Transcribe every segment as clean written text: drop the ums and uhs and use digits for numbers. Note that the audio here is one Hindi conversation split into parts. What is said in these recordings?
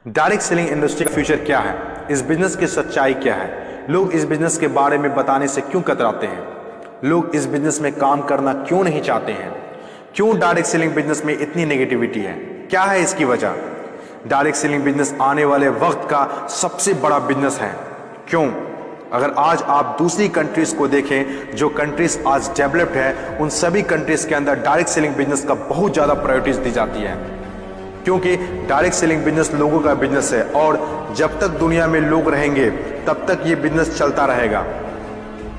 डायरेक्ट सेलिंग इंडस्ट्री का फ्यूचर क्या है, इस बिजनेस की सच्चाई क्या है, लोग इस बिजनेस के बारे में बताने से क्यों कतराते हैं, लोग इस बिजनेस में काम करना क्यों नहीं चाहते हैं, क्यों डायरेक्ट सेलिंग बिजनेस में इतनी नेगेटिविटी है, क्या है इसकी वजह। डायरेक्ट सेलिंग बिजनेस आने वाले वक्त का सबसे बड़ा बिजनेस है। क्यों? अगर आज आप दूसरी कंट्रीज को देखें, जो कंट्रीज आज डेवलप्ड है, उन सभी कंट्रीज के अंदर डायरेक्ट सेलिंग बिजनेस का बहुत ज्यादा प्रायोरिटीज दी जाती है, क्योंकि डायरेक्ट सेलिंग बिजनेस लोगों का बिजनेस है और जब तक दुनिया में लोग रहेंगे तब तक ये बिजनेस चलता रहेगा,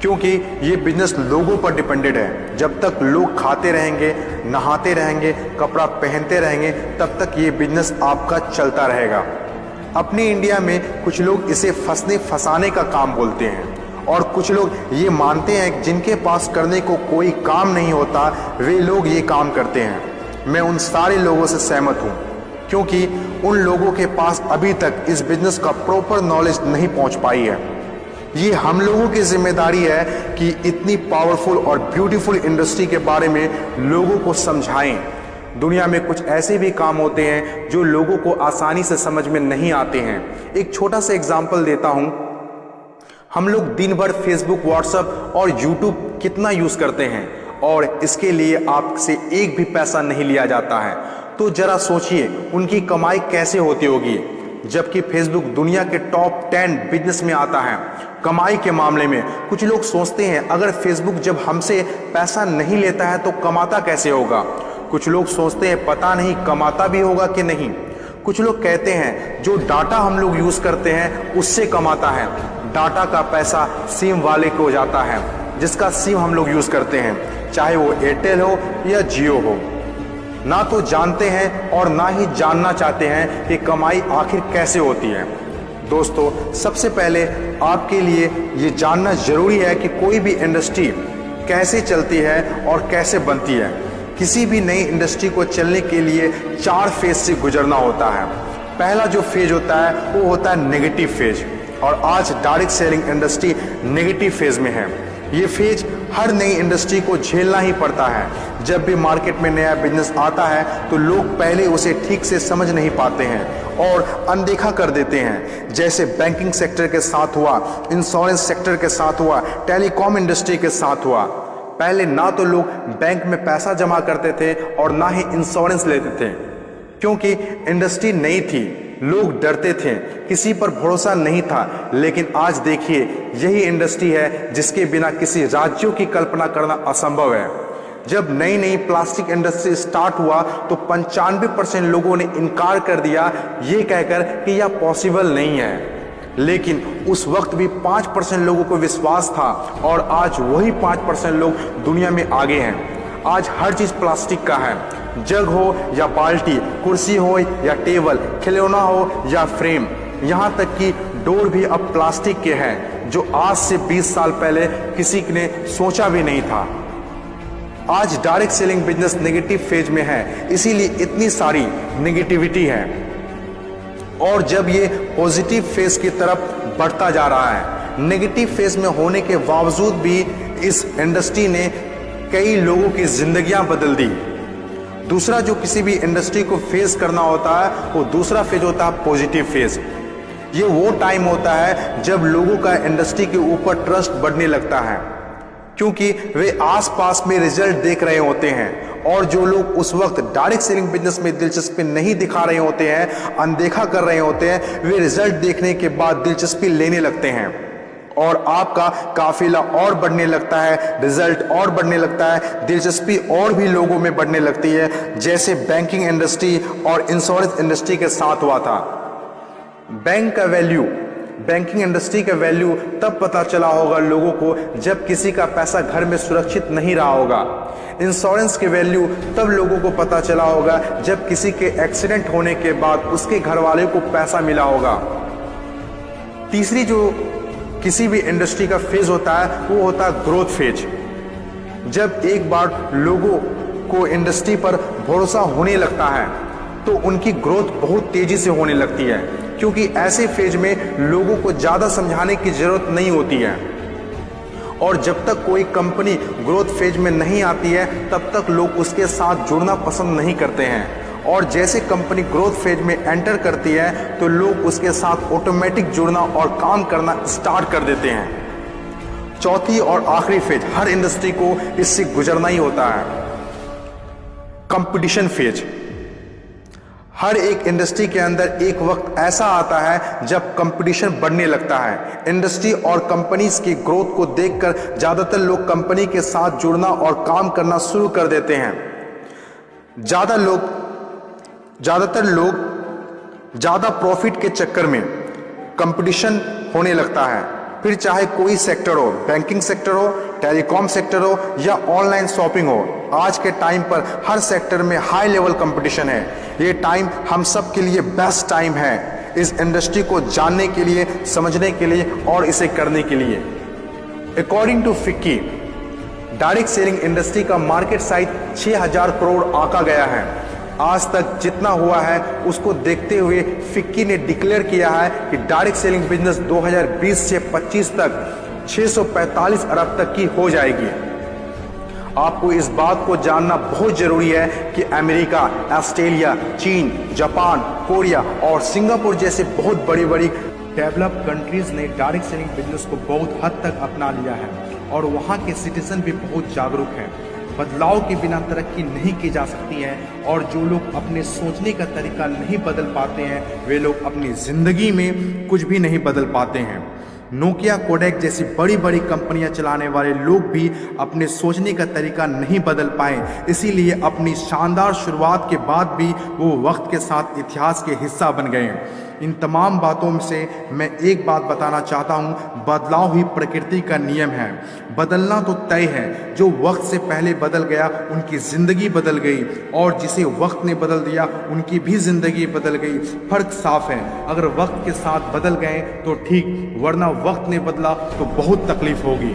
क्योंकि ये बिजनेस लोगों पर डिपेंडेड है। जब तक लोग खाते रहेंगे, नहाते रहेंगे, कपड़ा पहनते रहेंगे, तब तक ये बिजनेस आपका चलता रहेगा। अपने इंडिया में कुछ लोग इसे फंसने फंसाने का काम बोलते हैं और कुछ लोग ये मानते हैं कि जिनके पास करने को कोई काम नहीं होता वे लोग ये काम करते हैं। मैं उन सारे लोगों से सहमत हूँ, क्योंकि उन लोगों के पास अभी तक इस बिजनेस का प्रॉपर नॉलेज नहीं पहुंच पाई है। ये हम लोगों की जिम्मेदारी है कि इतनी पावरफुल और ब्यूटीफुल इंडस्ट्री के बारे में लोगों को समझाएं। दुनिया में कुछ ऐसे भी काम होते हैं जो लोगों को आसानी से समझ में नहीं आते हैं। एक छोटा सा एग्जांपल देता हूं। हम लोग दिन भर फेसबुक, व्हाट्सएप और यूट्यूब कितना यूज करते हैं और इसके लिए आपसे एक भी पैसा नहीं लिया जाता है। तो जरा सोचिए उनकी कमाई कैसे होती होगी, जबकि फेसबुक दुनिया के टॉप 10 बिजनेस में आता है कमाई के मामले में। कुछ लोग सोचते हैं अगर फेसबुक जब हमसे पैसा नहीं लेता है तो कमाता कैसे होगा। कुछ लोग सोचते हैं पता नहीं कमाता भी होगा कि नहीं। कुछ लोग कहते हैं जो डाटा हम लोग यूज करते हैं उससे कमाता है। डाटा का पैसा सिम वाले को जाता है, जिसका सिम हम लोग यूज करते हैं, चाहे वो एयरटेल हो या जियो हो। ना तो जानते हैं और ना ही जानना चाहते हैं कि कमाई आखिर कैसे होती है। दोस्तों, सबसे पहले आपके लिए ये जानना जरूरी है कि कोई भी इंडस्ट्री कैसे चलती है और कैसे बनती है। किसी भी नई इंडस्ट्री को चलने के लिए 4 फेज से गुजरना होता है। पहला जो फेज होता है वो होता है नेगेटिव फेज, और आज direct selling industry negative phase में है। ये फेज हर नई इंडस्ट्री को झेलना ही पड़ता है। जब भी मार्केट में नया बिजनेस आता है तो लोग पहले उसे ठीक से समझ नहीं पाते हैं और अनदेखा कर देते हैं। जैसे बैंकिंग सेक्टर के साथ हुआ, इंश्योरेंस सेक्टर के साथ हुआ, टेलीकॉम इंडस्ट्री के साथ हुआ। पहले ना तो लोग बैंक में पैसा जमा करते थे और ना ही इंश्योरेंस लेते थे, क्योंकि इंडस्ट्री नई थी, लोग डरते थे, किसी पर भरोसा नहीं था। लेकिन आज देखिए यही इंडस्ट्री है जिसके बिना किसी राज्यों की कल्पना करना असंभव है। जब नई नई प्लास्टिक इंडस्ट्री स्टार्ट हुआ तो 95% लोगों ने इनकार कर दिया ये कहकर कि यह पॉसिबल नहीं है। लेकिन उस वक्त भी 5% लोगों को विश्वास था और आज वही 5% लोग दुनिया में आगे हैं। आज हर चीज प्लास्टिक का है, जग हो या बाल्टी, कुर्सी हो या टेबल, खिलौना हो या फ्रेम, यहाँ तक कि डोर भी अब प्लास्टिक के हैं, जो आज से 20 साल पहले किसी ने सोचा भी नहीं था। आज direct selling business negative phase में है, इसीलिए इतनी सारी नेगेटिविटी है। और जब ये पॉजिटिव फेज की तरफ बढ़ता जा रहा है, नेगेटिव फेज में होने के बावजूद भी इस इंडस्ट्री ने कई लोगों की जिंदगियां बदल दी। दूसरा जो किसी भी इंडस्ट्री को फेस करना होता है वो दूसरा फेज होता है पॉजिटिव फेज। ये वो टाइम होता है जब लोगों का इंडस्ट्री के ऊपर ट्रस्ट बढ़ने लगता है, क्योंकि वे आसपास में रिजल्ट देख रहे होते हैं। और जो लोग उस वक्त डायरेक्ट सेलिंग बिजनेस में दिलचस्पी नहीं दिखा रहे होते हैं, अनदेखा कर रहे होते हैं, वे रिजल्ट देखने के बाद दिलचस्पी लेने लगते हैं और आपका काफिला और बढ़ने लगता है, रिजल्ट और बढ़ने लगता है, दिलचस्पी और भी लोगों में बढ़ने लगती है। जैसे बैंकिंग इंडस्ट्री और इंश्योरेंस इंडस्ट्री के साथ हुआ था। बैंकिंग इंडस्ट्री का वैल्यू तब पता चला होगा लोगों को जब किसी का पैसा घर में सुरक्षित नहीं रहा होगा। इंश्योरेंस के वैल्यू तब लोगों को पता चला होगा जब किसी के एक्सीडेंट होने के बाद उसके घर वाले को पैसा मिला होगा। तीसरी जो किसी भी इंडस्ट्री का फेज होता है वो होता है ग्रोथ फेज। जब एक बार लोगों को इंडस्ट्री पर भरोसा होने लगता है तो उनकी ग्रोथ बहुत तेजी से होने लगती है, क्योंकि ऐसे फेज में लोगों को ज्यादा समझाने की जरूरत नहीं होती है। और जब तक कोई कंपनी ग्रोथ फेज में नहीं आती है तब तक लोग उसके साथ जुड़ना पसंद नहीं करते हैं और जैसे कंपनी ग्रोथ फेज में एंटर करती है तो लोग उसके साथ ऑटोमेटिक जुड़ना और काम करना स्टार्ट कर देते हैं। चौथी और आखिरी फेज, हर इंडस्ट्री को इससे गुजरना ही होता है, कंपटीशन फेज। हर एक इंडस्ट्री के अंदर एक वक्त ऐसा आता है जब कंपटीशन बढ़ने लगता है। इंडस्ट्री और कंपनीज की ग्रोथ को देखकर ज्यादातर लोग कंपनी के साथ जुड़ना और काम करना शुरू कर देते हैं। ज्यादातर लोग ज्यादा प्रॉफिट के चक्कर में कंपटीशन होने लगता है, फिर चाहे कोई सेक्टर हो, बैंकिंग सेक्टर हो, टेलीकॉम सेक्टर हो या ऑनलाइन शॉपिंग हो। आज के टाइम पर हर सेक्टर में हाई लेवल कंपटीशन है। ये टाइम हम सब के लिए बेस्ट टाइम है इस इंडस्ट्री को जानने के लिए, समझने के लिए और इसे करने के लिए। According to FICCI, direct selling industry का मार्केट साइज 6000 करोड़ आंका गया है। आज तक जितना हुआ है उसको देखते हुए फिक्की ने डिक्लेयर किया है कि डायरेक्ट सेलिंग बिजनेस 2020 से 25 तक 645 अरब तक की हो जाएगी। आपको इस बात को जानना बहुत जरूरी है कि अमेरिका, ऑस्ट्रेलिया, चीन, जापान, कोरिया और सिंगापुर जैसे बहुत बड़ी बड़ी डेवलप कंट्रीज ने डायरेक्ट सेलिंग बिजनेस को बहुत हद तक अपना लिया है और वहाँ के सिटीजन भी बहुत जागरूक हैं। बदलाव के बिना तरक्की नहीं की जा सकती है और जो लोग अपने सोचने का तरीका नहीं बदल पाते हैं वे लोग अपनी जिंदगी में कुछ भी नहीं बदल पाते हैं। नोकिया, कोडेक जैसी बड़ी बड़ी कंपनियां चलाने वाले लोग भी अपने सोचने का तरीका नहीं बदल पाए, इसीलिए अपनी शानदार शुरुआत के बाद भी वो वक्त के साथ इतिहास के हिस्सा बन गए। इन तमाम बातों से मैं एक बात बताना चाहता हूँ, बदलाव ही प्रकृति का नियम है। बदलना तो तय है, जो वक्त से पहले बदल गया उनकी ज़िंदगी बदल गई और जिसे वक्त ने बदल दिया उनकी भी ज़िंदगी बदल गई। फर्क साफ है, अगर वक्त के साथ बदल गए तो ठीक, वरना वक्त ने बदला तो बहुत तकलीफ होगी।